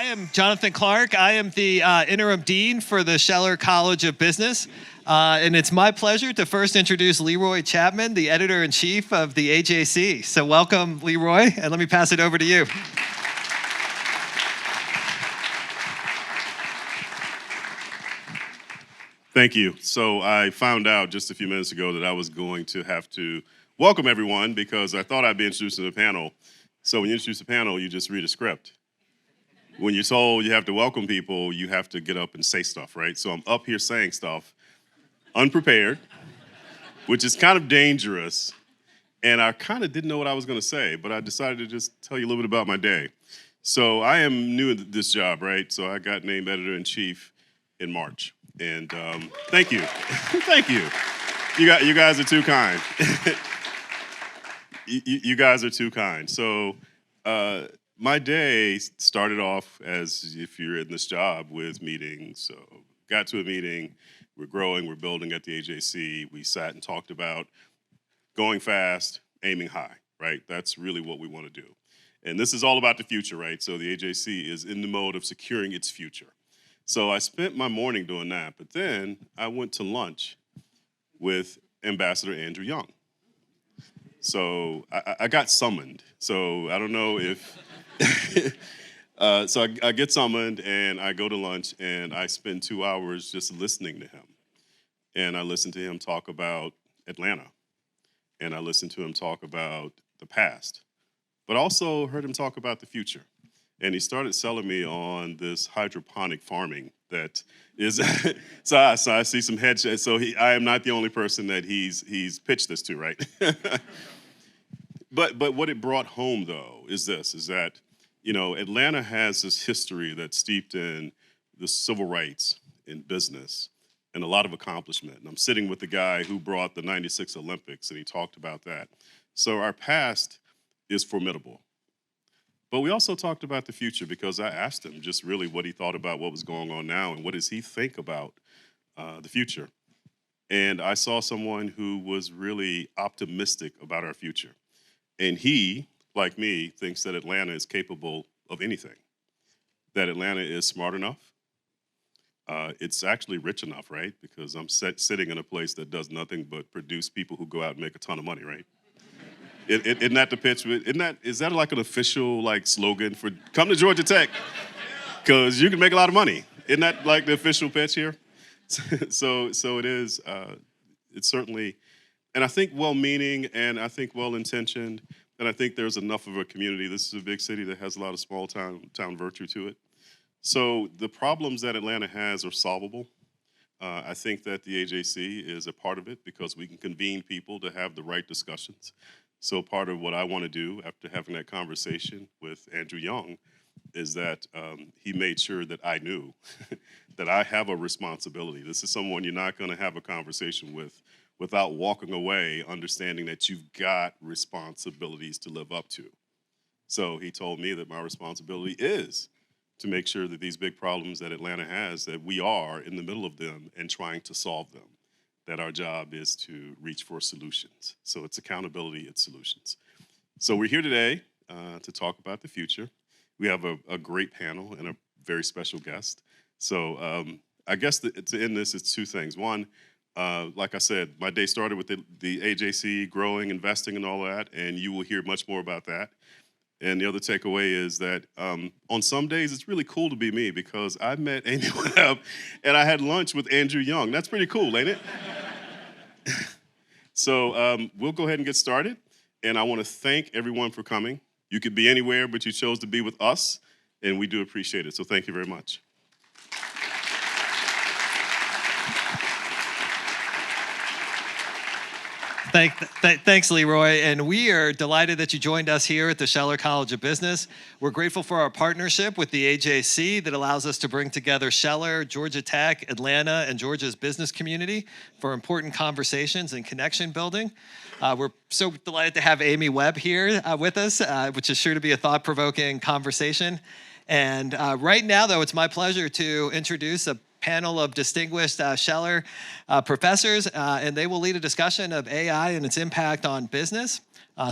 am Jonathan Clark. I am the interim dean for the Scheller College of Business. And it's my pleasure to first introduce Leroy Chapman, the editor-in-chief of the AJC. So welcome, Leroy, and let me pass it over to you. Thank you. So I found out just a few minutes ago that I was going to have to welcome everyone because I thought I'd be introducing the panel. So when you introduce the panel, you just read a script. When you're told you have to welcome people, you have to get up and say stuff, right? So I'm up here saying stuff, unprepared, which is kind of dangerous. And I kind of didn't know what I was going to say, but I decided to just tell you a little bit about my day. So I am new at this job, right? So I got named editor-in-chief in March. And thank you. Thank you. You guys are too kind. You guys are too kind. So my day started off as if you're in this job with meetings. So got to a meeting, we're growing, we're building at the AJC. We sat and talked about going fast, aiming high, right? That's really what we want to do. And this is all about the future, right? So the AJC is in the mode of securing its future. So I spent my morning doing that, but then I went to lunch with Ambassador Andrew Young. So I got summoned. So I don't know if, so I get summoned and I go to lunch and I spend 2 hours just listening to him. And I listened to him talk about Atlanta. And I listened to him talk about the past, but also heard him talk about the future. And he started selling me on this hydroponic farming that is, so I see some headshots. So I am not the only person that he's pitched this to, right? But what it brought home though is that, you know, Atlanta has this history that's steeped in the civil rights in business and a lot of accomplishment. And I'm sitting with the guy who brought the '96 Olympics and he talked about that. So our past is formidable. But we also talked about the future because I asked him just really what he thought about what was going on now and what does he think about the future. And I saw someone who was really optimistic about our future. And he, like me, thinks that Atlanta is capable of anything, that Atlanta is smart enough. It's actually rich enough, right? Because I'm sitting in a place that does nothing but produce people who go out and make a ton of money, right? Isn't that the pitch? Is that like an official like slogan for come to Georgia Tech? Because you can make a lot of money. Isn't that like the official pitch here? So it is. It's certainly, and I think well-meaning and I think well-intentioned, and I think there's enough of a community. This is a big city that has a lot of small town virtue to it. So the problems that Atlanta has are solvable. I think that the AJC is a part of it because we can convene people to have the right discussions. So part of what I want to do after having that conversation with Andrew Young is that he made sure that I knew that I have a responsibility. This is someone you're not going to have a conversation with without walking away understanding that you've got responsibilities to live up to. So he told me that my responsibility is to make sure that these big problems that Atlanta has, that we are in the middle of them and trying to solve them. That our job is to reach for solutions. So it's accountability, it's solutions. So we're here today to talk about the future. We have a great panel and a very special guest. So I guess to end this, it's two things. One, like I said, my day started with the AJC growing, investing and all that, and you will hear much more about that. And the other takeaway is that on some days, it's really cool to be me because I met Amy Webb and I had lunch with Andrew Young. That's pretty cool, ain't it? So we'll go ahead and get started. And I want to thank everyone for coming. You could be anywhere, but you chose to be with us, and we do appreciate it. So thank you very much. Thanks, Leroy. And we are delighted that you joined us here at the Scheller College of Business. We're grateful for our partnership with the AJC that allows us to bring together Scheller, Georgia Tech, Atlanta, and Georgia's business community for important conversations and connection building. We're so delighted to have Amy Webb here with us, which is sure to be a thought-provoking conversation. And right now, though, it's my pleasure to introduce a panel of distinguished Scheller professors, and they will lead a discussion of AI and its impact on business.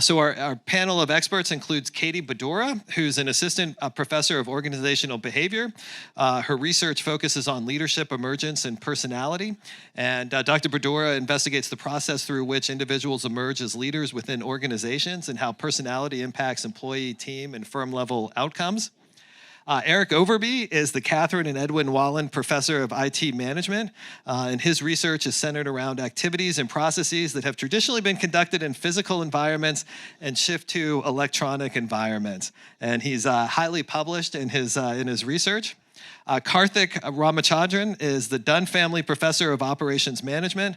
So our panel of experts includes Katie Badura, who's an assistant professor of organizational behavior. Her research focuses on leadership, emergence, and personality. And Dr. Badura investigates the process through which individuals emerge as leaders within organizations and how personality impacts employee, team, and firm-level outcomes. Eric Overby is the Catherine and Edwin Wahlen Professor of IT Management, and his research is centered around activities and processes that have traditionally been conducted in physical environments and shift to electronic environments. And he's highly published in his research. Karthik Ramachandran is the Dunn Family Professor of Operations Management.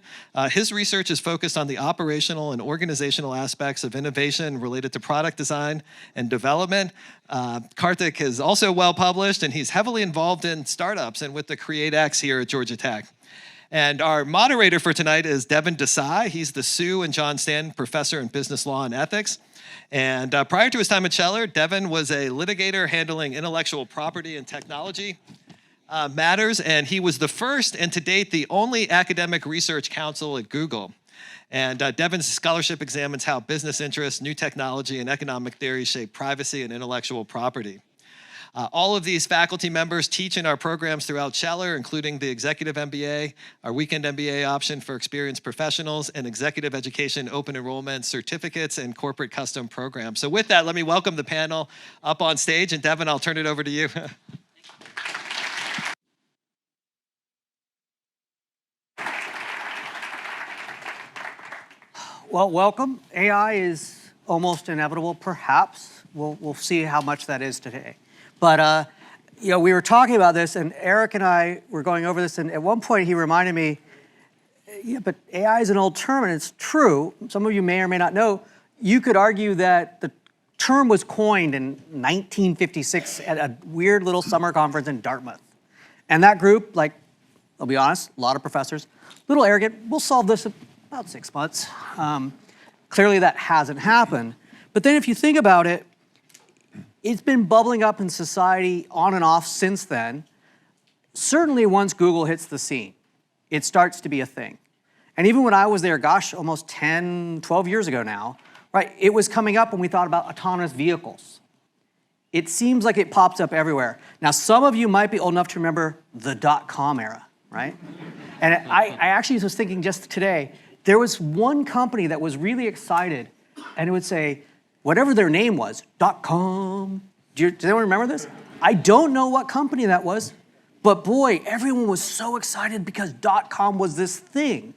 His research is focused on the operational and organizational aspects of innovation related to product design and development. Karthik is also well published, and he's heavily involved in startups and with the CreateX here at Georgia Tech. And our moderator for tonight is Deven Desai. He's the Sue and John Stanton Professor in Business Law and Ethics. And prior to his time at Scheller, Deven was a litigator handling intellectual property and technology matters, and he was the first and to date the only academic research counsel at Google. And Deven's scholarship examines how business interests, new technology, and economic theory shape privacy and intellectual property. All of these faculty members teach in our programs throughout Scheller, including the Executive MBA, our Weekend MBA option for experienced professionals, and Executive Education Open Enrollment Certificates and Corporate Custom Programs. So with that, let me welcome the panel up on stage, and Deven, I'll turn it over to you. Well, welcome. AI is almost inevitable, perhaps. We'll see how much that is today. But we were talking about this, and Eric and I were going over this, and at one point he reminded me, yeah, but AI is an old term, and it's true. Some of you may or may not know. You could argue that the term was coined in 1956 at a weird little summer conference in Dartmouth. And that group, like, I'll be honest, a lot of professors, a little arrogant, we'll solve this in about 6 months. Clearly that hasn't happened. But then if you think about it, it's been bubbling up in society on and off since then. Certainly once Google hits the scene, it starts to be a thing. And even when I was there, gosh, almost 10, 12 years ago now, right, it was coming up when we thought about autonomous vehicles. It seems like it pops up everywhere. Now, some of you might be old enough to remember the .com era, right? And I actually was thinking just today, there was one company that was really excited, and it would say, whatever their name was, .com. Does anyone remember this? I don't know what company that was, but boy, everyone was so excited because .com was this thing.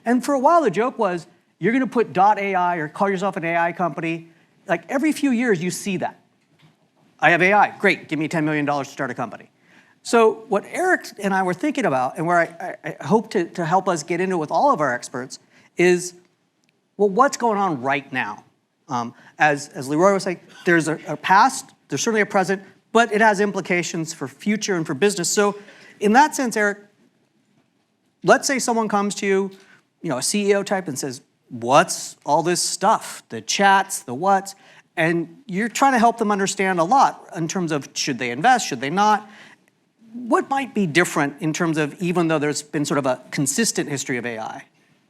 And for a while, the joke was, you're going to put .ai or call yourself an AI company. Like every few years, you see that. I have AI. Great, give me $10 million to start a company. So what Eric and I were thinking about, and where I hope to help us get into with all of our experts, is, well, what's going on right now? As Leroy was saying, there's a past, there's certainly a present, but it has implications for future and for business. So in that sense, Eric, let's say someone comes to you, a CEO type, and says, what's all this stuff? The chats, the whats, and you're trying to help them understand a lot in terms of should they invest, should they not? What might be different in terms of, even though there's been sort of a consistent history of AI?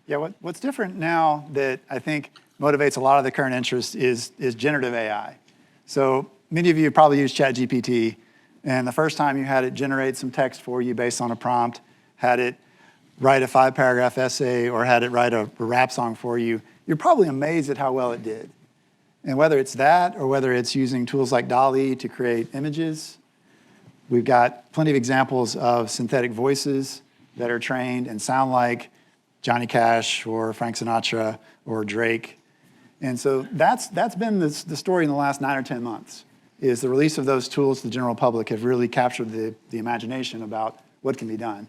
Yeah, what's different now that I think motivates a lot of the current interest is generative AI. So many of you probably use ChatGPT, and the first time you had it generate some text for you based on a prompt, had it write a 5-paragraph essay, or had it write a rap song for you, you're probably amazed at how well it did. And whether it's that, or whether it's using tools like DALL-E to create images, we've got plenty of examples of synthetic voices that are trained and sound like Johnny Cash or Frank Sinatra or Drake. And so that's been the story in the last 9 or 10 months, is the release of those tools to the general public have really captured the imagination about what can be done.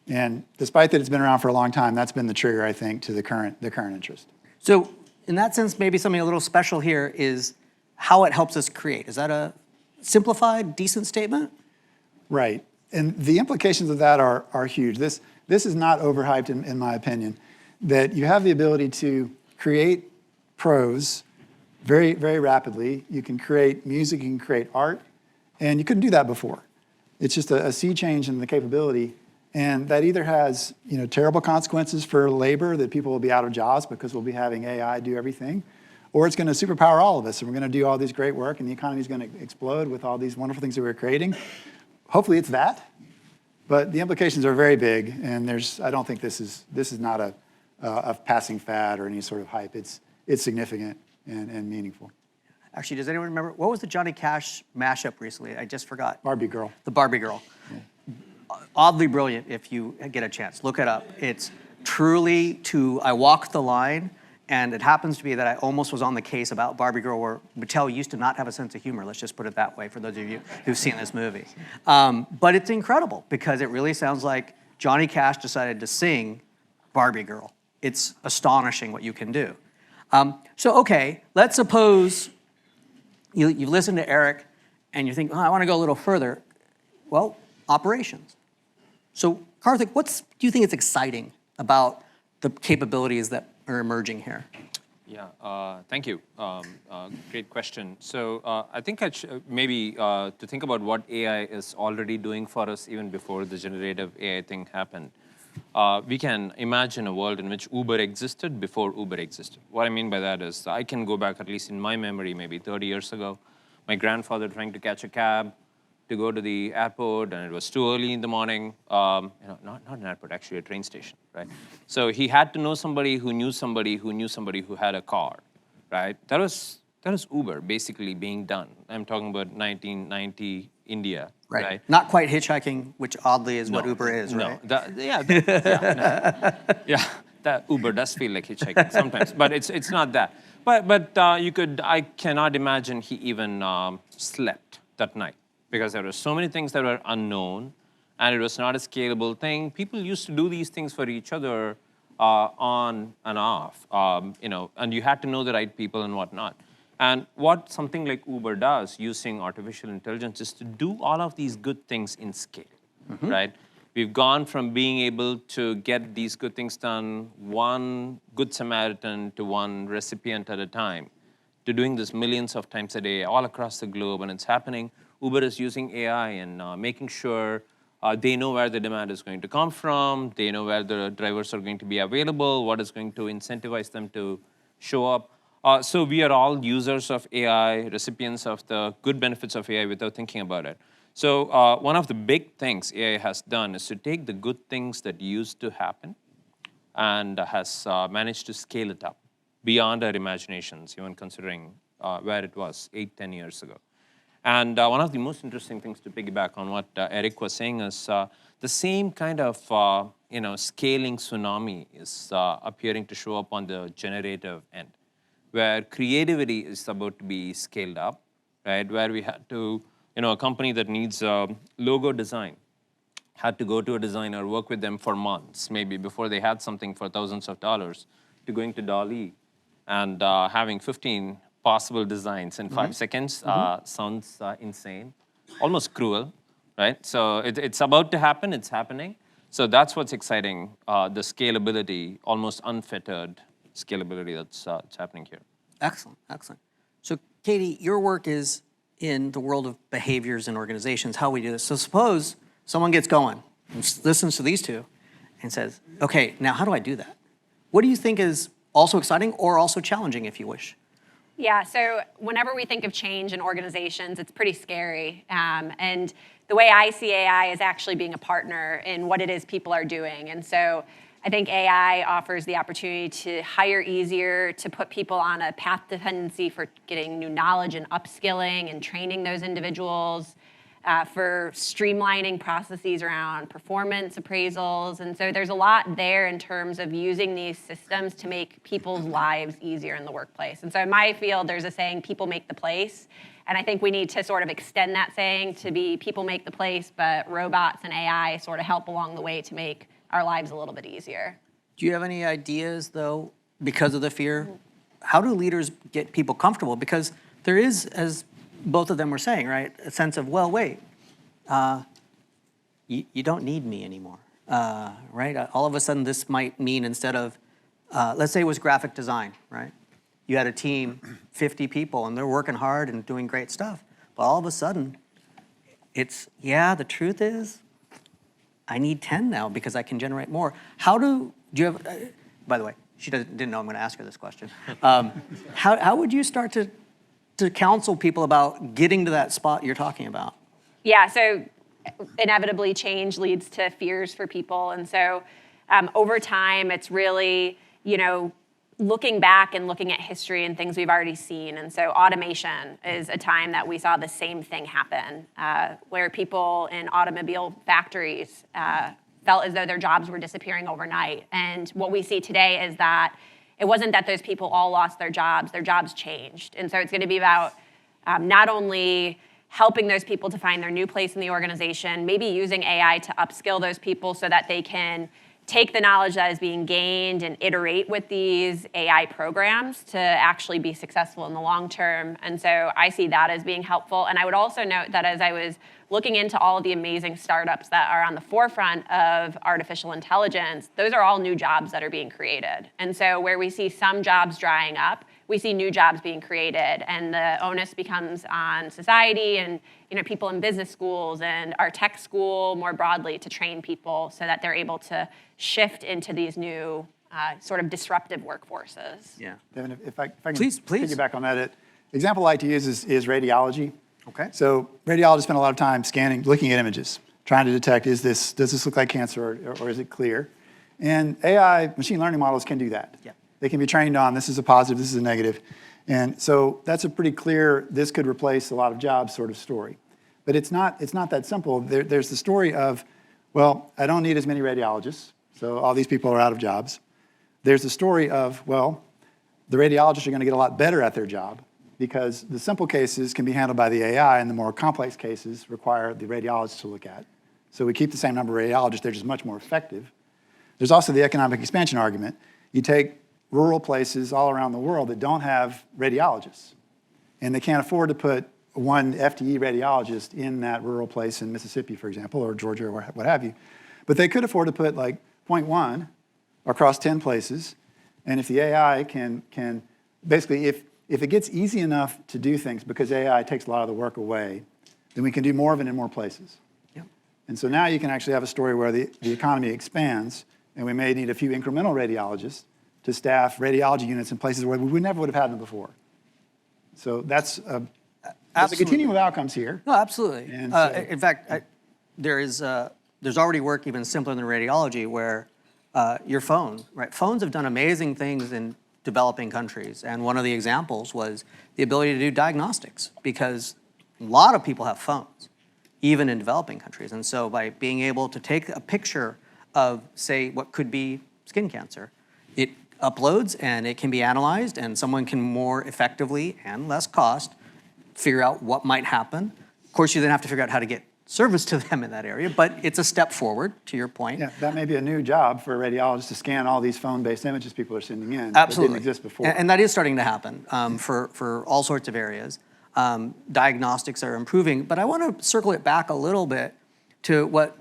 And despite that it's been around for a long time, that's been the trigger, I think, to the current interest. So in that sense, maybe something a little special here is how it helps us create. Is that a simplified, decent statement? Right. And the implications of that are huge. This is not overhyped in my opinion, that you have the ability to create prose very, very rapidly. You can create music, you can create art, and you couldn't do that before. It's just a sea change in the capability. And that either has terrible consequences for labor, that people will be out of jobs because we'll be having AI do everything, or it's going to superpower all of us, and we're going to do all this great work, and the economy is going to explode with all these wonderful things that we're creating. Hopefully it's that, but the implications are very big, and I don't think this is not a passing fad or any sort of hype. It's significant and meaningful. Actually, does anyone remember, what was the Johnny Cash mashup recently? I just forgot. Barbie Girl. The Barbie Girl. Yeah. Oddly brilliant if you get a chance. Look it up. It's truly I walked the line, and it happens to be that I almost was on the case about Barbie Girl where Mattel used to not have a sense of humor. Let's just put it that way for those of you who've seen this movie. But it's incredible because it really sounds like Johnny Cash decided to sing Barbie Girl. It's astonishing what you can do. Okay, let's suppose you listen to Eric and you think, I want to go a little further. Well, operations. So, Karthik, what do you think is exciting about the capabilities that are emerging here? Yeah, thank you. Great question. So I think maybe to think about what AI is already doing for us even before the generative AI thing happened. We can imagine a world in which Uber existed before Uber existed. What I mean by that is I can go back, at least in my memory, maybe 30 years ago, my grandfather trying to catch a cab to go to the airport, and it was too early in the morning. Not an airport, actually a train station, right? So he had to know somebody who knew somebody who knew somebody who had a car, right? That was Uber basically being done. I'm talking about 1990 India, right? Not quite hitchhiking, which oddly is what Uber is, right? That Uber does feel like hitchhiking sometimes, but it's not that. But I cannot imagine he even slept that night, because there were so many things that were unknown, and it was not a scalable thing. People used to do these things for each other on and off, and you had to know the right people and whatnot. And what something like Uber does using artificial intelligence is to do all of these good things in scale, right? We've gone from being able to get these good things done, one good Samaritan to one recipient at a time, to doing this millions of times a day all across the globe, and it's happening. Uber is using AI and making sure they know where the demand is going to come from, they know where the drivers are going to be available, what is going to incentivize them to show up. So we are all users of AI, recipients of the good benefits of AI without thinking about it. So one of the big things AI has done is to take the good things that used to happen and has managed to scale it up beyond our imaginations, even considering where it was 8-10 years ago. And one of the most interesting things to piggyback on what Eric was saying is the same kind of scaling tsunami is appearing to show up on the generative end, where creativity is about to be scaled up, right? Where we had to, a company that needs logo design had to go to a designer, work with them for months, maybe before they had something for thousands of dollars, to going to DALL-E and having 15 possible designs in 5 seconds sounds insane, almost cruel, right? So it's about to happen, it's happening. So that's what's exciting, the scalability, almost unfettered scalability that's happening here. Excellent, excellent. So Katie, your work is in the world of behaviors in organizations, how we do this. So suppose someone gets going and listens to these two and says, okay, now how do I do that? What do you think is also exciting or also challenging, if you wish? Yeah, so whenever we think of change in organizations, it's pretty scary. And the way I see AI is actually being a partner in what it is people are doing. And so I think AI offers the opportunity to hire easier, to put people on a path dependency for getting new knowledge and upskilling and training those individuals, for streamlining processes around performance appraisals. And so there's a lot there in terms of using these systems to make people's lives easier in the workplace. And so in my field, there's a saying, people make the place. And I think we need to sort of extend that saying to be people make the place, but robots and AI sort of help along the way to make our lives a little bit easier. Do you have any ideas, though, because of the fear? How do leaders get people comfortable? Because there is, as both of them were saying, right, a sense of, well, wait, you don't need me anymore, right? All of a sudden, this might mean instead of, let's say it was graphic design, right? You had a team, 50 people, and they're working hard and doing great stuff. But all of a sudden, it's, the truth is, I need 10 now because I can generate more. Do you have, by the way, she didn't know I'm going to ask her this question. How would you start to counsel people about getting to that spot you're talking about? Yeah, so inevitably change leads to fears for people. And so over time, it's really, looking back and looking at history and things we've already seen. And so automation is a time that we saw the same thing happen, where people in automobile factories felt as though their jobs were disappearing overnight. And what we see today is that it wasn't that those people all lost their jobs changed. And so it's going to be about not only helping those people to find their new place in the organization, maybe using AI to upskill those people so that they can take the knowledge that is being gained and iterate with these AI programs to actually be successful in the long term. And so I see that as being helpful. And I would also note that as I was looking into all of the amazing startups that are on the forefront of artificial intelligence, those are all new jobs that are being created. And so where we see some jobs drying up, we see new jobs being created, and the onus becomes on society and people in business schools and our tech school more broadly to train people so that they're able to shift into these new sort of disruptive workforces. Yeah. Deven, if I can Please. piggyback on that, example I like to use is radiology. Okay. So radiologists spend a lot of time scanning, looking at images, trying to detect, does this look like cancer or is it clear? And AI, machine learning models can do that. Yeah. They can be trained on, this is a positive, this is a negative. And so that's a pretty clear, this could replace a lot of jobs sort of story. But it's not that simple. There's the story of, well, I don't need as many radiologists, so all these people are out of jobs. There's the story of, well, the radiologists are going to get a lot better at their job because the simple cases can be handled by the AI and the more complex cases require the radiologists to look at. So we keep the same number of radiologists, they're just much more effective. There's also the economic expansion argument. You take rural places all around the world that don't have radiologists, and they can't afford to put one FTE radiologist in that rural place in Mississippi, for example, or Georgia, or what have you. But they could afford to put like 0.1 across 10 places, and if the AI can basically, if it gets easy enough to do things because AI takes a lot of the work away, then we can do more of it in more places. Yep. And so now you can actually have a story where the economy expands, and we may need a few incremental radiologists to staff radiology units in places where we never would have had them before. So there's a continuum of outcomes here. No, absolutely. And so- In fact, there's already work even simpler than radiology where your phone, right? Phones have done amazing things in developing countries. And one of the examples was the ability to do diagnostics because a lot of people have phones, even in developing countries. And so by being able to take a picture of, say, what could be skin cancer, it uploads and it can be analyzed and someone can more effectively and less cost figure out what might happen. Of course, you then have to figure out how to get service to them in that area, but it's a step forward, to your point. Yeah, that may be a new job for a radiologist to scan all these phone-based images people are sending in Absolutely. that didn't exist before. And that is starting to happen for all sorts of areas. Diagnostics are improving, but I want to circle it back a little bit to what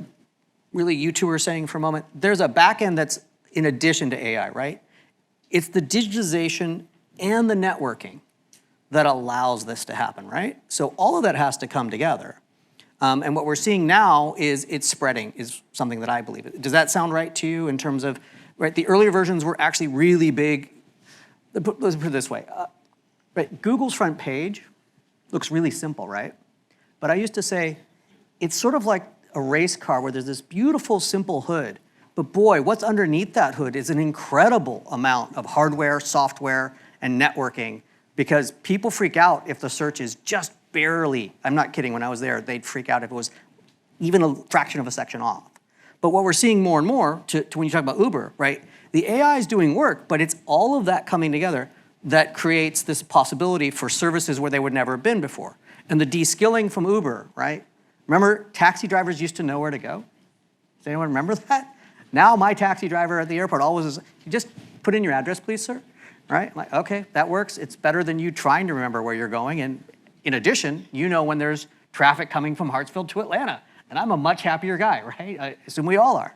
really you two were saying for a moment. There's a back end that's in addition to AI, right? It's the digitization and the networking that allows this to happen, right? So all of that has to come together. And what we're seeing now is it's spreading, is something that I believe. Does that sound right to you in terms of, right, the earlier versions were actually really big. Let's put it this way. Right, Google's front page looks really simple, right? But I used to say, it's sort of like a race car where there's this beautiful, simple hood. But boy, what's underneath that hood is an incredible amount of hardware, software, and networking because people freak out if the search is just barely, I'm not kidding, when I was there, they'd freak out if it was even a fraction of a section off. But what we're seeing more and more, to when you talk about Uber, right, the AI is doing work, but it's all of that coming together that creates this possibility for services where they would never have been before. And the de-skilling from Uber, right? Remember, taxi drivers used to know where to go? Does anyone remember that? Now my taxi driver at the airport always is, you just put in your address, please, sir. Right? I'm like, okay, that works. It's better than you trying to remember where you're going. And in addition, you know when there's traffic coming from Hartsfield to Atlanta. And I'm a much happier guy, right? I assume we all are.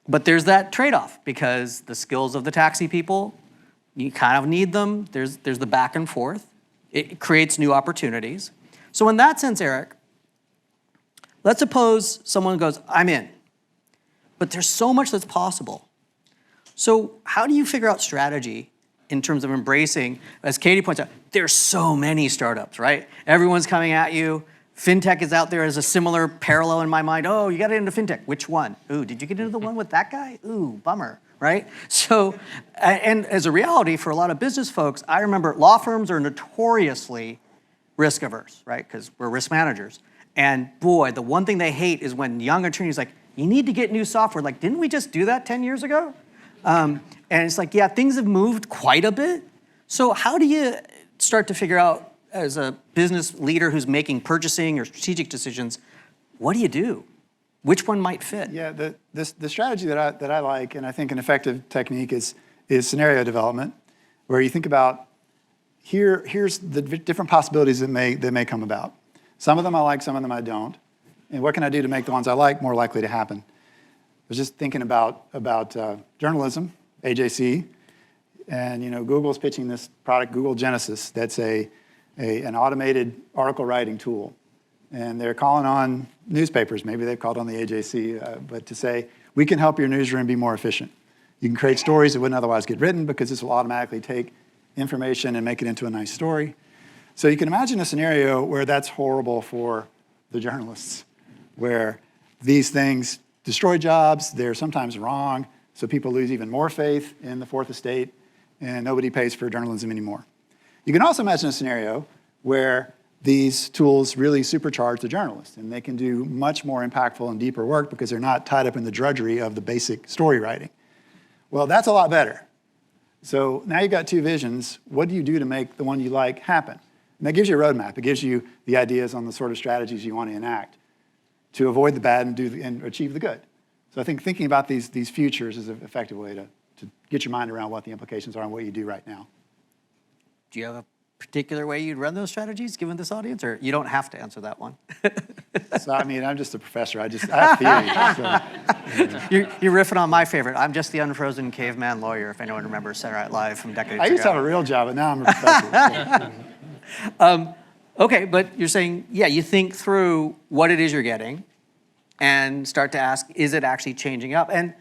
But there's that trade-off because the skills of the taxi people, you kind of need them. There's the back and forth. It creates new opportunities. So in that sense, Eric, let's suppose someone goes, I'm in. but there's so much that's possible. So how do you figure out strategy in terms of embracing, as Katie points out, there's so many startups, right? Everyone's coming at you. Fintech is out there as a similar parallel in my mind. Oh, you got into fintech. Which one? Ooh, did you get into the one with that guy? Ooh, bummer, right? So, and as a reality for a lot of business folks, I remember law firms are notoriously risk averse, right? Because we're risk managers. And boy, the one thing they hate is when young attorneys like, you need to get new software. Like, didn't we just do that 10 years ago? And it's like, yeah, things have moved quite a bit. So how do you start to figure out, as a business leader who's making purchasing or strategic decisions, what do you do? Which one might fit? Yeah, the strategy that I like, and I think an effective technique is scenario development, where you think about here's the different possibilities that may come about. Some of them I like, some of them I don't. And what can I do to make the ones I like more likely to happen? I was just thinking about journalism, AJC, and Google's pitching this product, Google Genesis, that's an automated article writing tool. And they're calling on newspapers, maybe they've called on the AJC, but to say, we can help your newsroom be more efficient. You can create stories that wouldn't otherwise get written because this will automatically take information and make it into a nice story. So you can imagine a scenario where that's horrible for the journalists, where these things destroy jobs, they're sometimes wrong, so people lose even more faith in the Fourth Estate, and nobody pays for journalism anymore. You can also imagine a scenario where these tools really supercharge the journalist, and they can do much more impactful and deeper work because they're not tied up in the drudgery of the basic story writing. Well, that's a lot better. So now you've got two visions. What do you do to make the one you like happen? And that gives you a roadmap. It gives you the ideas on the sort of strategies you want to enact to avoid the bad and achieve the good. So I think thinking about these futures is an effective way to get your mind around what the implications are and what you do right now. Do you have a particular way you'd run those strategies given this audience, or you don't have to answer that one? So, I mean, I'm just a professor. I have theory. You're riffing on my favorite. I'm just the unfrozen caveman lawyer, if anyone remembers Saturday Night Live from decades ago. I used to have a real job, but now I'm a professor. Okay, but you're saying, yeah, you think through what it is you're getting and start to ask, is it actually changing up? And,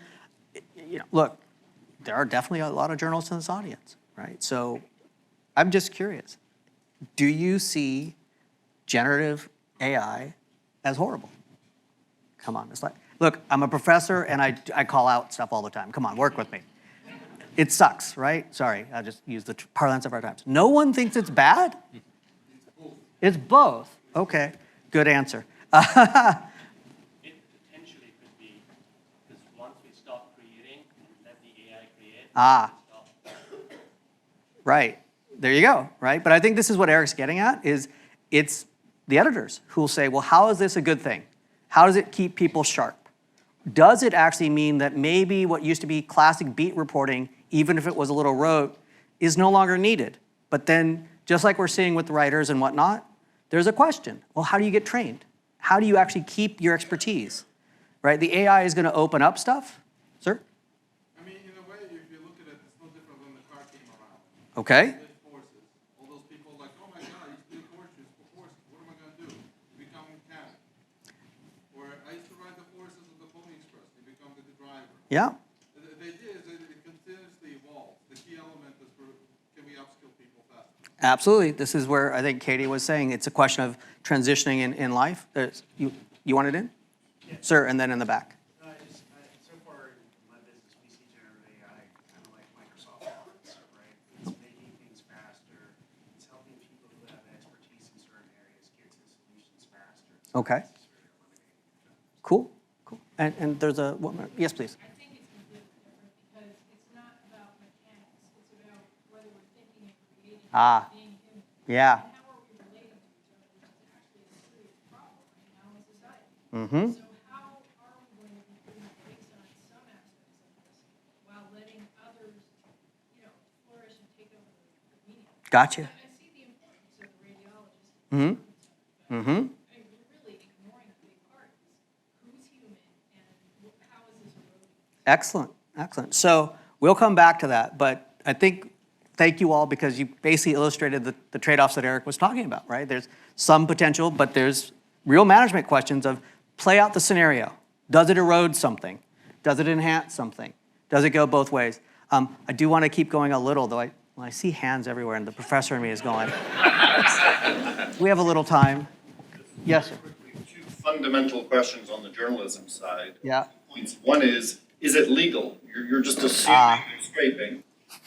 look, there are definitely a lot of journalists in this audience, right? So I'm just curious. Do you see generative AI as horrible? Come on, it's like, look, I'm a professor and I call out stuff all the time. Come on, work with me. It sucks, right? Sorry, I just use the parlance of our times. No one thinks it's bad? It's both. Okay, good answer. It potentially could be, because once we stop creating and let the AI create, stop. Right. There you go, right? But I think this is what Eric's getting at, is it's the editors who will say, well, how is this a good thing? How does it keep people sharp? Does it actually mean that maybe what used to be classic beat reporting, even if it was a little rote, is no longer needed? But then, just like we're seeing with the writers and whatnot, there's a question. Well, how do you get trained? How do you actually keep your expertise? Right? The AI is going to open up stuff. Sir? I mean, in a way, if you look at it, it's no different when the car came around. Okay. Forces. All those people like, oh my God, I used to do forces. What am I going to do? Become a mechanic. Or I used to ride the forces of the Pony Express. You become the driver. Yeah. The idea is that it continuously evolves. The key element is can we upskill people faster? Absolutely. This is where I think Katie was saying it's a question of transitioning in life. You want it in? Yeah. Sir, and then in the back. So far in my business, we see generative AI kind of like Microsoft Office, right? It's making things faster. It's helping people who have expertise in certain areas get to solutions faster. It's Okay. not necessarily eliminating. Cool. And there's a woman. Yes, please. I think it's completely different because it's not about mechanics. It's about whether we're thinking and creating and being human. Yeah. And how are we relating to each other, which is actually a serious problem right now in society. Mm-hmm. So how are we going to be putting the brakes on some aspects of this while letting others, flourish and take over the media? Gotcha. I see the importance of the radiologist. Mm-hmm. But Mm-hmm. we're really ignoring a big part. Who's human and how is this eroding? Excellent. So we'll come back to that, but I think thank you all because you basically illustrated the trade-offs that Eric was talking about, right? There's some potential, but there's real management questions of play out the scenario. Does it erode something? Does it enhance something? Does it go both ways? I do want to keep going a little, though. I see hands everywhere, and the professor in me is going. We have a little time. Yes, sir. Two fundamental questions on the journalism side. Yeah. Points. One is it legal? You're just assuming you're scraping.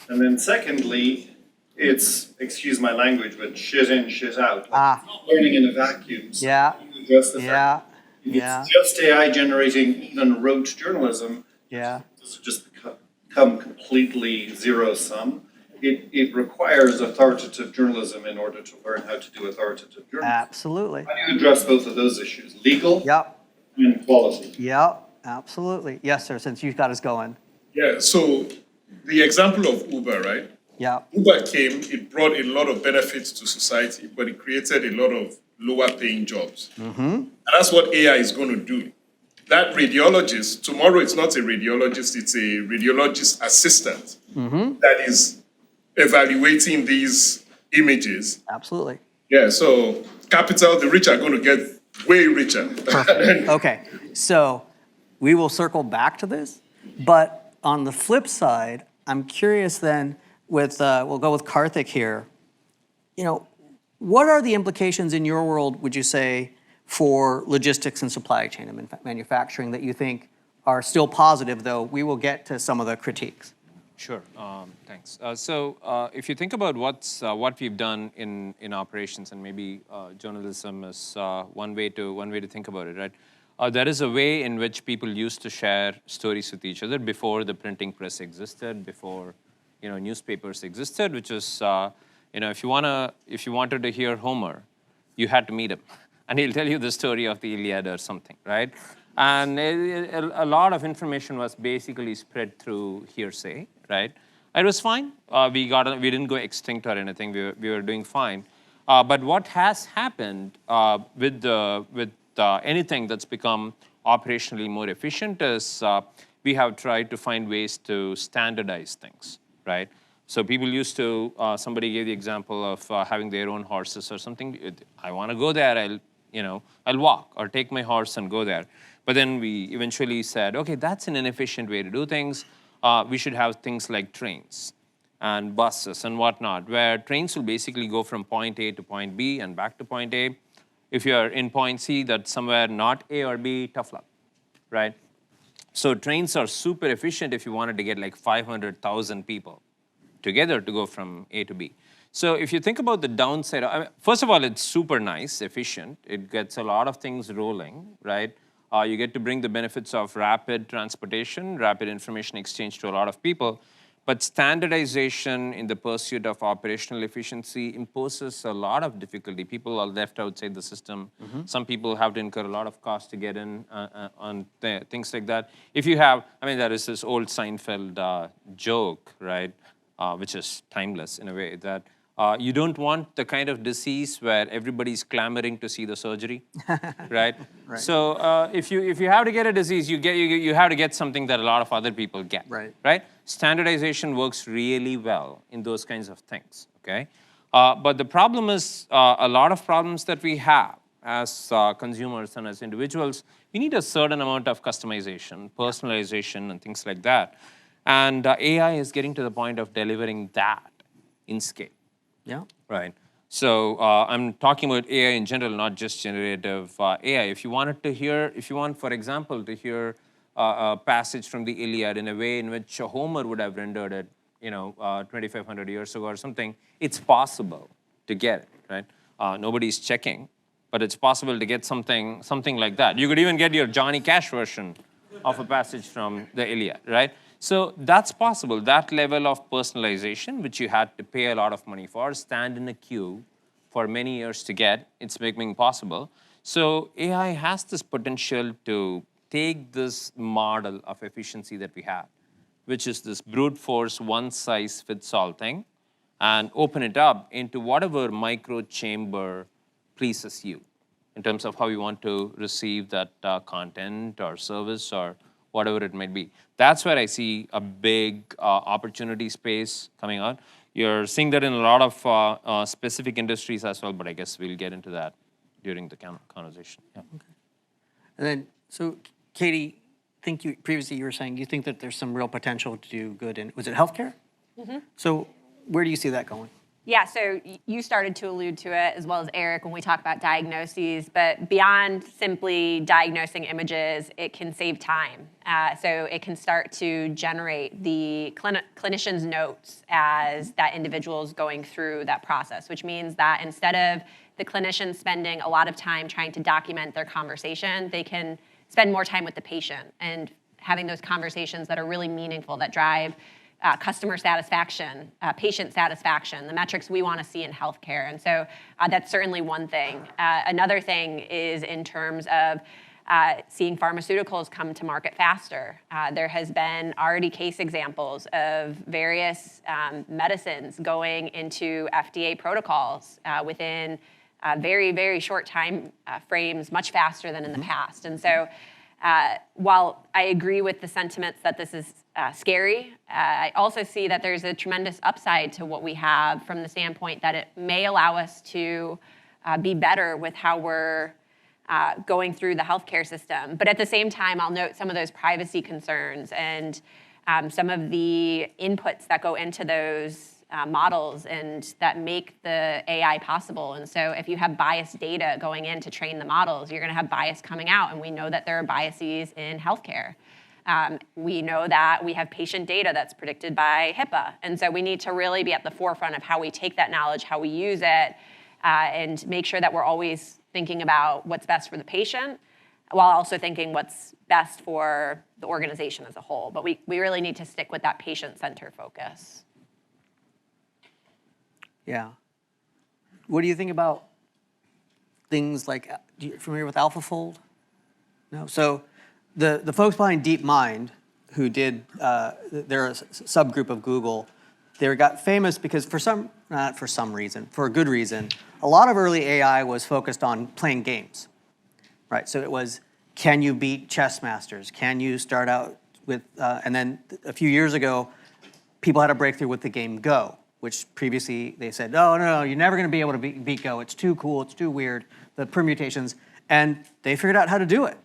And then secondly, it's, excuse my language, but shit in, shit out. It's not learning in a vacuum. So Yeah. you address the Yeah. fact if it's just AI generating even rote journalism, Yeah. does it just become completely zero sum? It requires authoritative journalism in order to learn how to do authoritative journalism. Absolutely. How do you address both of those issues? Legal and quality. Yep. Absolutely. Yes, sir, since you've got us going. Yeah, so the example of Uber, right? Yeah. Uber came, it brought a lot of benefits to society, but it created a lot of lower paying jobs. And that's what AI is going to do. That radiologist, tomorrow it's not a radiologist, it's a radiologist assistant that is evaluating these images. Absolutely. Yeah, so capital, the rich are going to get way richer. Perfect. Okay, so we will circle back to this, but on the flip side, I'm curious then with, we'll go with Karthik here. You know, what are the implications in your world, would you say, for logistics and supply chain and manufacturing that you think are still positive, though we will get to some of the critiques? Sure, thanks. So if you think about what we've done in operations, and maybe journalism is one way to think about it, right? There is a way in which people used to share stories with each other before the printing press existed, before newspapers existed, which is if you wanted to hear Homer, you had to meet him, and he'll tell you the story of the Iliad or something, right? And a lot of information was basically spread through hearsay, right? It was fine. We didn't go extinct or anything. We were doing fine. But what has happened with anything that's become operationally more efficient is we have tried to find ways to standardize things, right? So people used to, somebody gave the example of having their own horses or something. I want to go there, I'll walk or take my horse and go there. But then we eventually said, okay, that's an inefficient way to do things. We should have things like trains and buses and whatnot, where trains will basically go from point A to point B and back to point A. If you're in point C, that's somewhere not A or B, tough luck, right? So trains are super efficient if you wanted to get like 500,000 people together to go from A to B. So if you think about the downside, first of all, it's super nice, efficient. It gets a lot of things rolling, right? You get to bring the benefits of rapid transportation, rapid information exchange to a lot of people. But standardization in the pursuit of operational efficiency imposes a lot of difficulty. People are left outside the system. Some people have to incur a lot of cost to get in on things like that. If you have, there is this old Seinfeld joke, right, which is timeless in a way, that you don't want the kind of disease where everybody's clamoring to see the surgery, right? So if you have to get a disease, you have to get something that a lot of other people get, right? Standardization works really well in those kinds of things, okay? But the problem is a lot of problems that we have as consumers and as individuals, we need a certain amount of customization, personalization, and things like that. And AI is getting to the point of delivering that in scale. Yeah. Right. So I'm talking about AI in general, not just generative AI. If you want, for example, to hear a passage from the Iliad in a way in which Homer would have rendered it, 2,500 years ago or something, it's possible to get it, right? Nobody's checking, but it's possible to get something like that. You could even get your Johnny Cash version of a passage from the Iliad, right? So that's possible. That level of personalization, which you had to pay a lot of money for, stand in a queue for many years to get, it's becoming possible. So AI has this potential to take this model of efficiency that we have, which is this brute force, one-size-fits-all thing, and open it up into whatever micro chamber pleases you in terms of how you want to receive that content or service or whatever it might be. That's where I see a big opportunity space coming out. You're seeing that in a lot of specific industries as well, but I guess we'll get into that during the conversation. Yeah. Okay. And then, so Katie, think previously you were saying you think that there's some real potential to do good in, was it healthcare? So where do you see that going? Yeah, so you started to allude to it, as well as Eric, when we talk about diagnoses. But beyond simply diagnosing images, it can save time. So it can start to generate the clinician's notes as that individual is going through that process, which means that instead of the clinician spending a lot of time trying to document their conversation, they can spend more time with the patient and having those conversations that are really meaningful, that drive customer satisfaction, patient satisfaction, the metrics we want to see in healthcare. And so that's certainly one thing. Another thing is in terms of seeing pharmaceuticals come to market faster. There has been already case examples of various medicines going into FDA protocols within very, very short time frames, much faster than in the past. And so while I agree with the sentiments that this is scary, I also see that there's a tremendous upside to what we have from the standpoint that it may allow us to be better with how we're going through the healthcare system. But at the same time, I'll note some of those privacy concerns and some of the inputs that go into those models and that make the AI possible. And so if you have biased data going in to train the models, you're going to have bias coming out. And we know that there are biases in healthcare. We know that we have patient data that's predicted by HIPAA. And so we need to really be at the forefront of how we take that knowledge, how we use it, and make sure that we're always thinking about what's best for the patient while also thinking what's best for the organization as a whole. But we really need to stick with that patient-centered focus. Yeah. What do you think about things like, you familiar with AlphaFold? No? So the folks behind DeepMind who did, they're a subgroup of Google, they got famous because for a good reason, a lot of early AI was focused on playing games, right? So it was, can you beat chess masters? Can you start out with, and then a few years ago, people had a breakthrough with the game Go, which previously they said, no, you're never going to be able to beat Go. It's too cool. It's too weird, the permutations. And they figured out how to do it.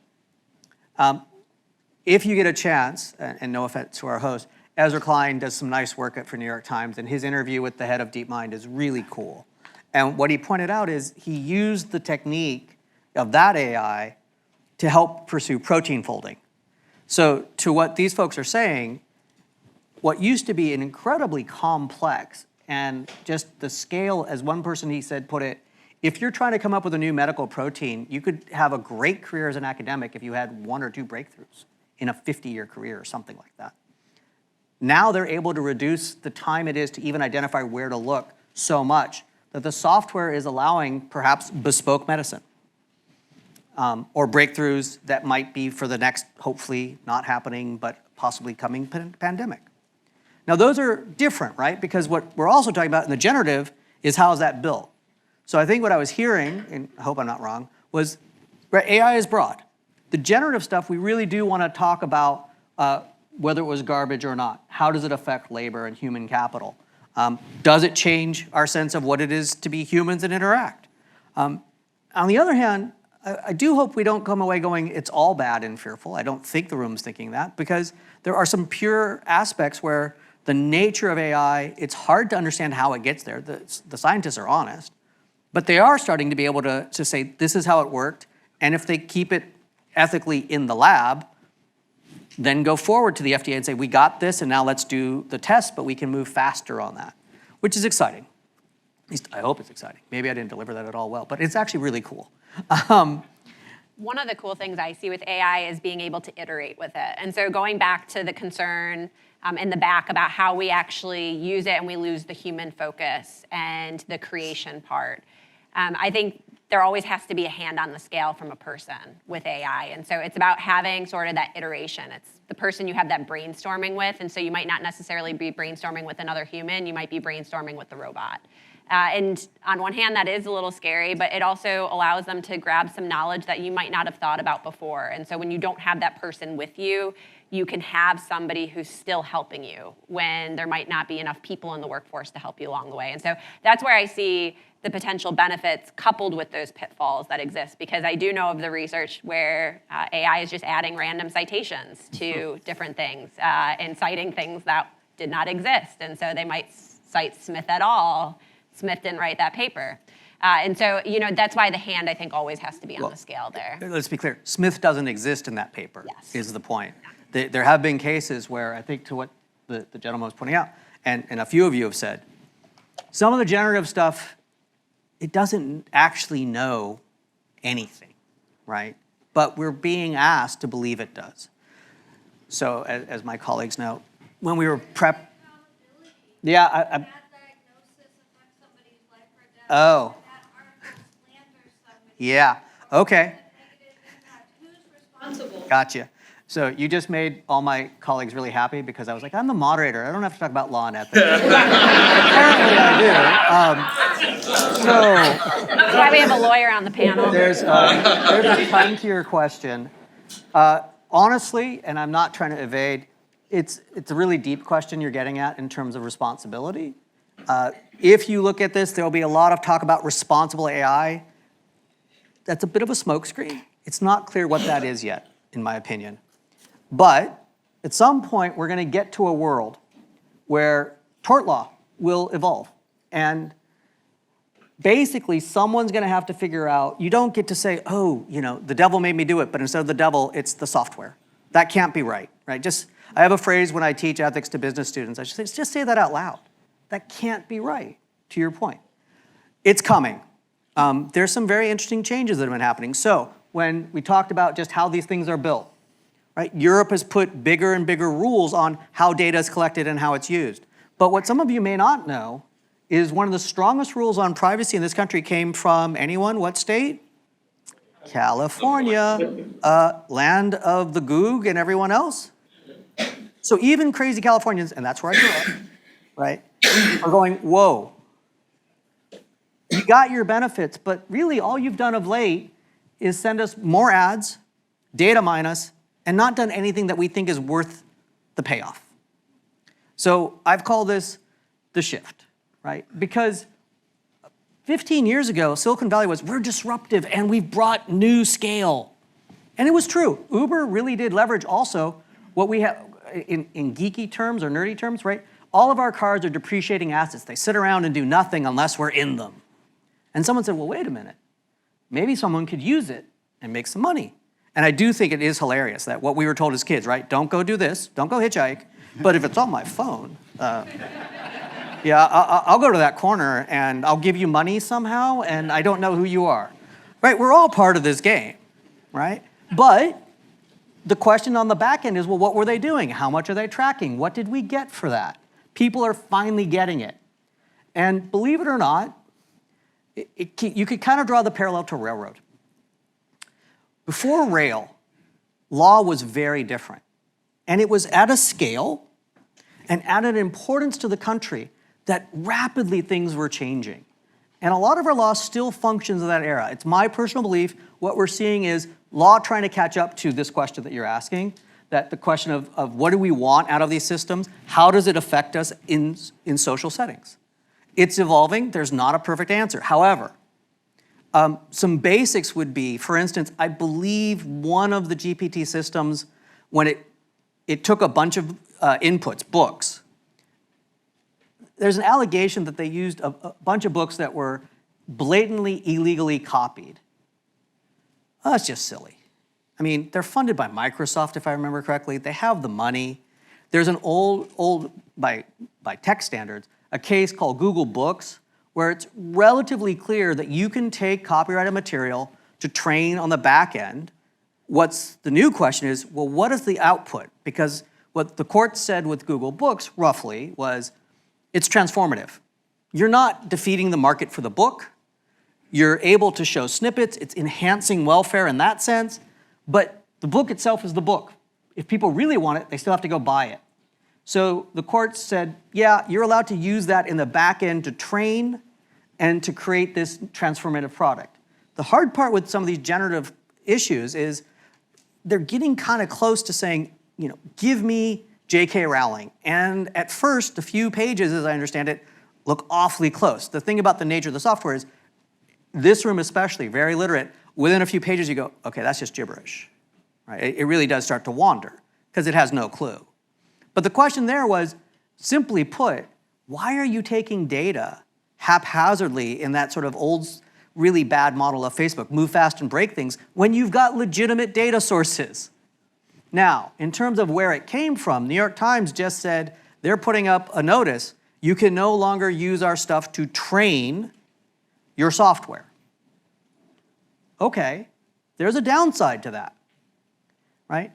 If you get a chance, and no offense to our host, Ezra Klein does some nice work for New York Times, and his interview with the head of DeepMind is really cool. And what he pointed out is he used the technique of that AI to help pursue protein folding. So to what these folks are saying, what used to be an incredibly complex and just the scale, as one person he said put it, if you're trying to come up with a new medical protein, you could have a great career as an academic if you had 1 or 2 breakthroughs in a 50-year career or something like that. Now they're able to reduce the time it is to even identify where to look so much that the software is allowing perhaps bespoke medicine or breakthroughs that might be for the next, hopefully not happening, but possibly coming pandemic. Now those are different, right? Because what we're also talking about in the generative is how is that built? So I think what I was hearing, and I hope I'm not wrong, was AI is broad. The generative stuff, we really do want to talk about whether it was garbage or not. How does it affect labor and human capital? Does it change our sense of what it is to be humans and interact? On the other hand, I do hope we don't come away going, it's all bad and fearful. I don't think the room's thinking that, because there are some pure aspects where the nature of AI, it's hard to understand how it gets there. The scientists are honest, but they are starting to be able to say, this is how it worked, and if they keep it ethically in the lab, then go forward to the FDA and say, we got this, and now let's do the test, but we can move faster on that, which is exciting. At least I hope it's exciting. Maybe I didn't deliver that at all well, but it's actually really cool. One of the cool things I see with AI is being able to iterate with it. And so going back to the concern in the back about how we actually use it and we lose the human focus and the creation part, I think there always has to be a hand on the scale from a person with AI. And so it's about having sort of that iteration. It's the person you have that brainstorming with. And so you might not necessarily be brainstorming with another human. You might be brainstorming with the robot. And on one hand, that is a little scary, but it also allows them to grab some knowledge that you might not have thought about before. And so when you don't have that person with you, you can have somebody who's still helping you when there might not be enough people in the workforce to help you along the way. And so that's where I see the potential benefits coupled with those pitfalls that exist, because I do know of the research where AI is just adding random citations to different things and citing things that did not exist. And so they might cite Smith et al. Smith didn't write that paper. And so, that's why the hand, I think, always has to be on the scale there. Let's be clear. Smith doesn't exist in that paper, Yes. is the point. There have been cases where, I think to what the gentleman was pointing out, and a few of you have said, some of the generative stuff, it doesn't actually know anything, right? But we're being asked to believe it does. So as my colleagues know, when we were yeah, oh, yeah, okay. Gotcha. So you just made all my colleagues really happy because I was like, I'm the moderator. I don't have to talk about law and ethics. Apparently I do. That's why we have a lawyer on the panel. There's a ton to your question. Honestly, and I'm not trying to evade, it's a really deep question you're getting at in terms of responsibility. If you look at this, there'll be a lot of talk about responsible AI. That's a bit of a smokescreen. It's not clear what that is yet, in my opinion. But at some point, we're going to get to a world where tort law will evolve. And basically, someone's going to have to figure out, you don't get to say, oh, the devil made me do it, but instead of the devil, it's the software. That can't be right, right? I have a phrase when I teach ethics to business students. I just say that out loud. That can't be right, to your point. It's coming. There's some very interesting changes that have been happening. So when we talked about just how these things are built, right? Europe has put bigger and bigger rules on how data is collected and how it's used. But what some of you may not know is one of the strongest rules on privacy in this country came from anyone? What state? California, land of the Goog and everyone else. So even crazy Californians, and that's where I grew up, right, are going, whoa. You got your benefits, but really all you've done of late is send us more ads, data mine us, and not done anything that we think is worth the payoff. So I've called this the shift, right? Because 15 years ago, Silicon Valley was, we're disruptive and we've brought new scale. And it was true. Uber really did leverage also what we have in geeky terms or nerdy terms, right? All of our cars are depreciating assets. They sit around and do nothing unless we're in them. And someone said, well, wait a minute. Maybe someone could use it and make some money. And I do think it is hilarious that what we were told as kids, right? Don't go do this, don't go hitchhike, but if it's on my phone, yeah, I'll go to that corner and I'll give you money somehow and I don't know who you are, right? We're all part of this game, right? But the question on the back end is, well, what were they doing? How much are they tracking? What did we get for that? People are finally getting it. And believe it or not, you could kind of draw the parallel to railroad. Before rail, law was very different. And it was at a scale and at an importance to the country that rapidly things were changing. And a lot of our law still functions in that era. It's my personal belief what we're seeing is law trying to catch up to this question that you're asking, that the question of what do we want out of these systems? How does it affect us in social settings? It's evolving. There's not a perfect answer. However, some basics would be, for instance, I believe one of the GPT systems, when it took a bunch of inputs, books, there's an allegation that they used a bunch of books that were blatantly illegally copied. Oh, that's just silly. I mean, they're funded by Microsoft, if I remember correctly. They have the money. There's an old by tech standards, a case called Google Books, where it's relatively clear that you can take copyrighted material to train on the back end. What's the new question is, well, what is the output? Because what the court said with Google Books, roughly, was it's transformative. You're not defeating the market for the book. You're able to show snippets. It's enhancing welfare in that sense. But the book itself is the book. If people really want it, they still have to go buy it. So the court said, yeah, you're allowed to use that in the back end to train and to create this transformative product. The hard part with some of these generative issues is they're getting kind of close to saying, give me J.K. Rowling. And at first, a few pages, as I understand it, look awfully close. The thing about the nature of the software is, this room especially, very literate, within a few pages you go, okay, that's just gibberish. Right? It really does start to wander, because it has no clue. But the question there was, simply put, why are you taking data haphazardly in that sort of old, really bad model of Facebook, move fast and break things, when you've got legitimate data sources? Now, in terms of where it came from, New York Times just said they're putting up a notice, you can no longer use our stuff to train your software. Okay, there's a downside to that, right?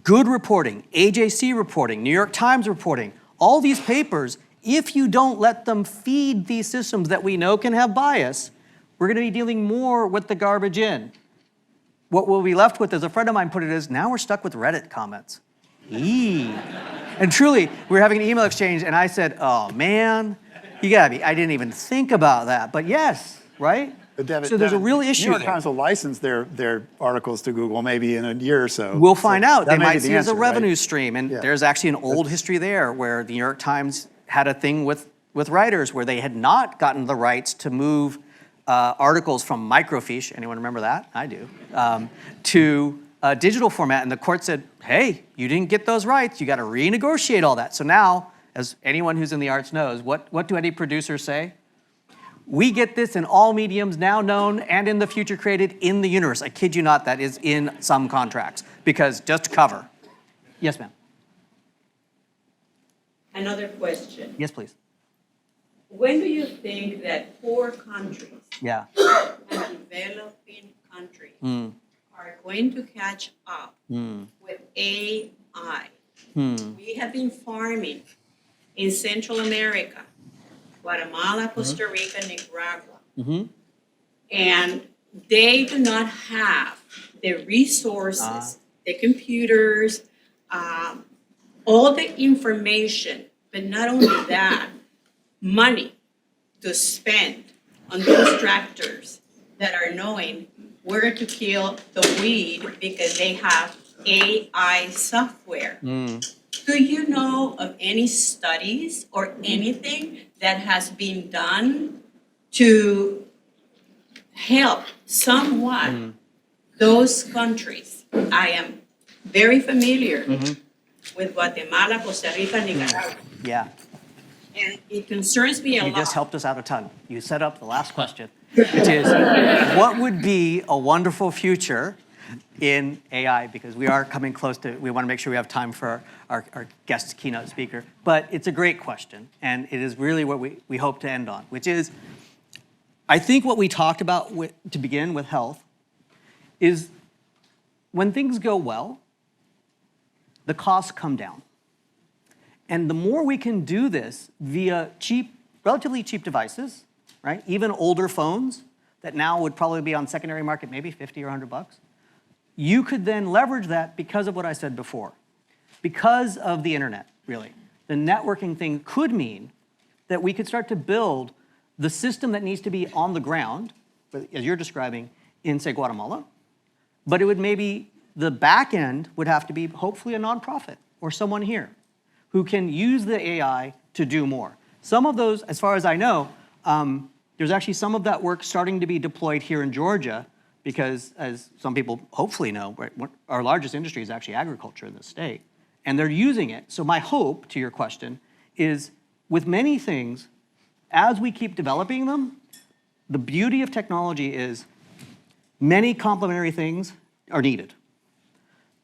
Good reporting, AJC reporting, New York Times reporting, all these papers, if you don't let them feed these systems that we know can have bias, we're going to be dealing more with the garbage in. What we'll be left with, as a friend of mine put it, is now we're stuck with Reddit comments. Eee. And truly, we were having an email exchange, and I said, oh, man, you gotta be, I didn't even think about that. But yes, right? So there's a real issue New York there. Times will license their articles to Google maybe in a year or so. We'll find out. That They may might be see the it as a answer, revenue right? stream. And Yeah. there's actually an old history there where the New York Times had a thing with writers where they had not gotten the rights to move articles from microfiche, anyone remember that? I do, to a digital format. And the court said, hey, you didn't get those rights. You got to renegotiate all that. So now, as anyone who's in the arts knows, what do any producers say? We get this in all mediums now known and in the future created in the universe. I kid you not, that is in some contracts, because just to cover. Yes, ma'am. Another question. Yes, please. When do you think that poor countries Yeah. and developing countries are going to catch up with AI? We have been farming in Central America, Guatemala, Costa Rica, Nicaragua, and they do not have the resources, the computers, all the information, but not only that, money to spend on those tractors that are knowing where to kill the weed because they have AI software. Do you know of any studies or anything that has been done to help somewhat those countries? I am very familiar with Guatemala, Costa Rica, Nicaragua. Yeah. And it concerns me a You lot. just helped us out a ton. You set up the last question, which is, what would be a wonderful future in AI? Because we are coming close to, we want to make sure we have time for our guest keynote speaker. But it's a great question, and it is really what we hope to end on, which is, I think what we talked about to begin with health is when things go well, the costs come down. And the more we can do this via cheap, relatively cheap devices, right? Even older phones that now would probably be on secondary market, maybe 50 or 100 bucks. You could then leverage that because of what I said before. Because of the internet, really. The networking thing could mean that we could start to build the system that needs to be on the ground, as you're describing, in, say, Guatemala. But it would maybe, the back end would have to be hopefully a nonprofit or someone here who can use the AI to do more. Some of those, as far as I know, there's actually some of that work starting to be deployed here in Georgia because, as some people hopefully know, right, our largest industry is actually agriculture in the state, and they're using it. So my hope, to your question, is with many things, as we keep developing them, the beauty of technology is many complementary things are needed.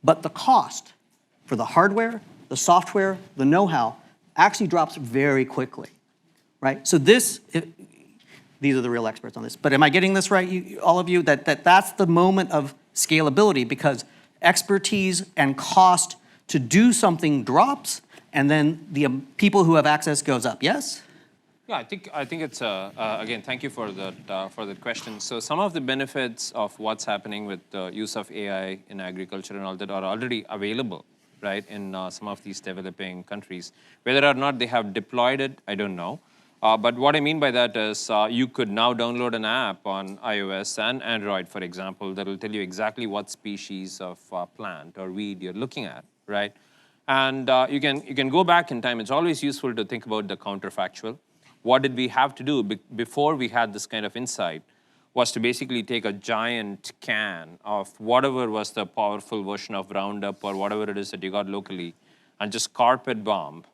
But the cost for the hardware, the software, the know-how actually drops very quickly, right? So these are the real experts on this. But am I getting this right, all of you? That's the moment of scalability because expertise and cost to do something drops, and then the people who have access goes up. Yes? Yeah, I think it's again. Thank you for that question. So some of the benefits of what's happening with the use of AI in agriculture and all that are already available, right, in some of these developing countries. Whether or not they have deployed it, I don't know. But what I mean by that is you could now download an app on iOS and Android, for example, that will tell you exactly what species of plant or weed you're looking at, right? And you can go back in time. It's always useful to think about the counterfactual. What did we have to do before we had this kind of insight was to basically take a giant can of whatever was the powerful version of Roundup or whatever it is that you got locally and just carpet bomb,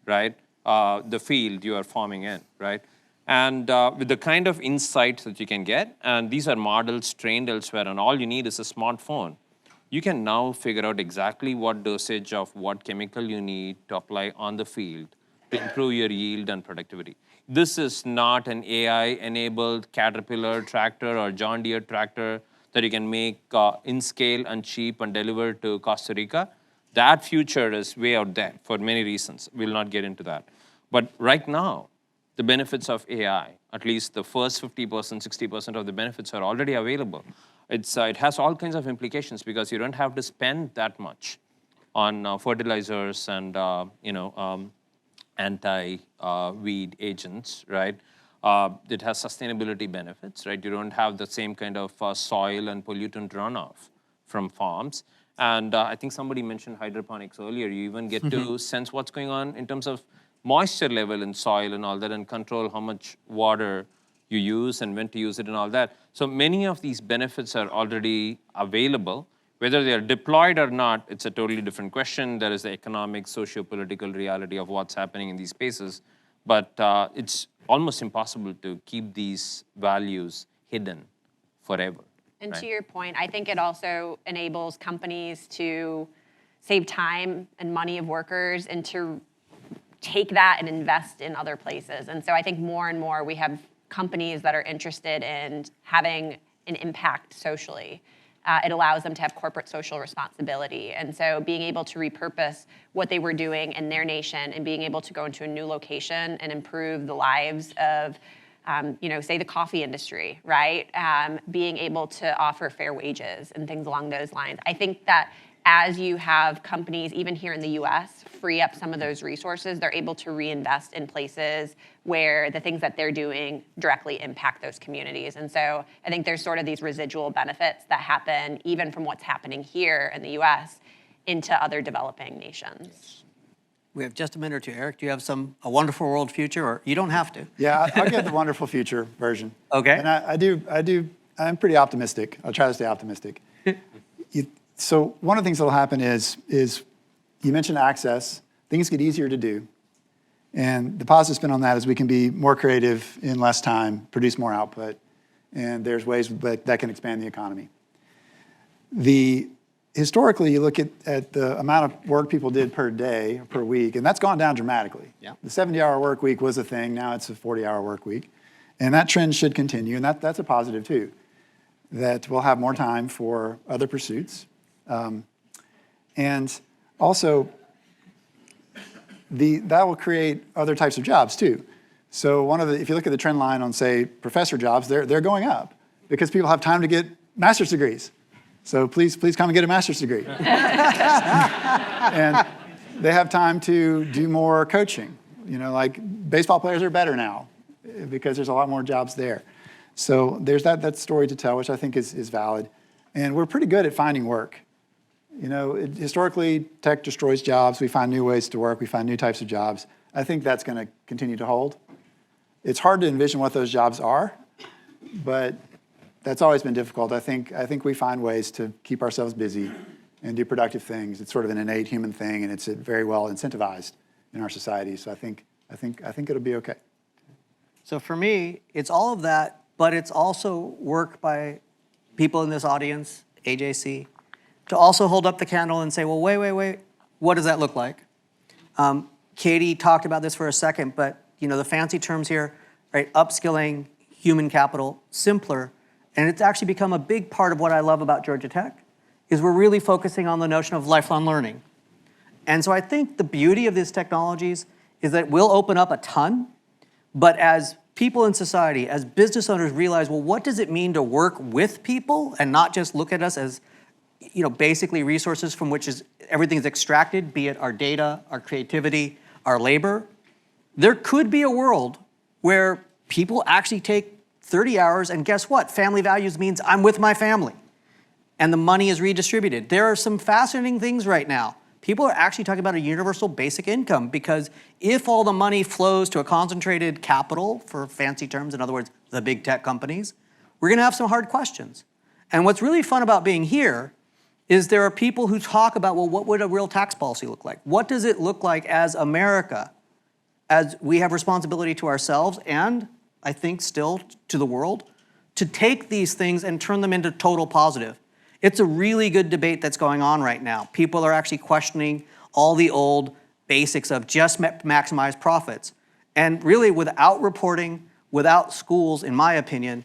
right, the field you are farming in, right? And with the kind of insights that you can get, and these are models trained elsewhere, and all you need is a smartphone, you can now figure out exactly what dosage of what chemical you need to apply on the field to improve your yield and productivity. This is not an AI-enabled Caterpillar tractor or John Deere tractor that you can make in scale and cheap and deliver to Costa Rica. That future is way out there for many reasons. We'll not get into that. But right now, the benefits of AI, at least the first 50%, 60% of the benefits are already available. It has all kinds of implications because you don't have to spend that much on fertilizers and anti-weed agents, right? It has sustainability benefits, right? You don't have the same kind of soil and pollutant runoff from farms. And I think somebody mentioned hydroponics earlier. You even get to sense what's going on in terms of moisture level in soil and all that, and control how much water you use and when to use it and all that. So many of these benefits are already available. Whether they are deployed or not, it's a totally different question. There is the economic, socio-political reality of what's happening in these spaces. But it's almost impossible to keep these values hidden forever. And right? to your point, I think it also enables companies to save time and money of workers and to take that and invest in other places. And so I think more and more we have companies that are interested in having an impact socially. It allows them to have corporate social responsibility. And so being able to repurpose what they were doing in their nation and being able to go into a new location and improve the lives of, say the coffee industry, right? Being able to offer fair wages and things along those lines. I think that as you have companies, even here in the US, free up some of those resources, they're able to reinvest in places where the things that they're doing directly impact those communities. And so I think there's sort of these residual benefits that happen even from what's happening here in the US into other developing nations. We have just a minute or two. Eric, do you have a wonderful world future, or you don't have to? Yeah, I'll get the wonderful future version. Okay. And I'm pretty optimistic. I'll try to stay optimistic. So one of the things that'll happen is you mentioned access. Things get easier to do. And the positive spin on that is we can be more creative in less time, produce more output, and there's ways that can expand the economy. Historically, you look at the amount of work people did per day, or per week, and that's gone down dramatically. Yeah. The 70-hour work week was a thing. Now it's a 40-hour work week. And that trend should continue, and that's a positive too, that we'll have more time for other pursuits. And also, that will create other types of jobs too. So if you look at the trend line on, say, professor jobs, they're going up because people have time to get master's degrees. So please come and get a master's degree. And they have time to do more coaching. Like baseball players are better now because there's a lot more jobs there. So there's that story to tell, which I think is valid. And we're pretty good at finding work. Historically, tech destroys jobs. We find new ways to work. We find new types of jobs. I think that's going to continue to hold. It's hard to envision what those jobs are, but that's always been difficult. I think we find ways to keep ourselves busy and do productive things. It's sort of an innate human thing, and it's very well incentivized in our society. So I think it'll be okay. So for me, it's all of that, but it's also work by people in this audience, AJC, to also hold up the candle and say, well, wait, what does that look like? Katie talked about this for a second, but the fancy terms here, right? Upskilling, human capital, simpler, and it's actually become a big part of what I love about Georgia Tech, is we're really focusing on the notion of lifelong learning. And so I think the beauty of these technologies is that it will open up a ton, but as people in society, as business owners realize, well, what does it mean to work with people and not just look at us as basically resources from which everything is extracted, be it our data, our creativity, our labor. There could be a world where people actually take 30 hours and guess what? Family values means I'm with my family and the money is redistributed. There are some fascinating things right now. People are actually talking about a universal basic income because if all the money flows to a concentrated capital, for fancy terms, in other words, the big tech companies, we're gonna have some hard questions. And what's really fun about being here is there are people who talk about, well, what would a real tax policy look like? What does it look like as America, as we have responsibility to ourselves and I think still to the world, to take these things and turn them into total positive? It's a really good debate that's going on right now. People are actually questioning all the old basics of just maximize profits. And really without reporting, without schools, in my opinion,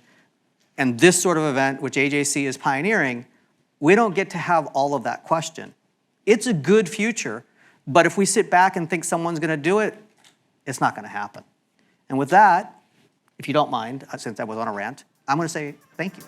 and this sort of event, which AJC is pioneering, we don't get to have all of that question. It's a good future, but if we sit back and think someone's gonna do it, it's not gonna happen. And with that, if you don't mind, since I was on a rant, I'm gonna say thank you.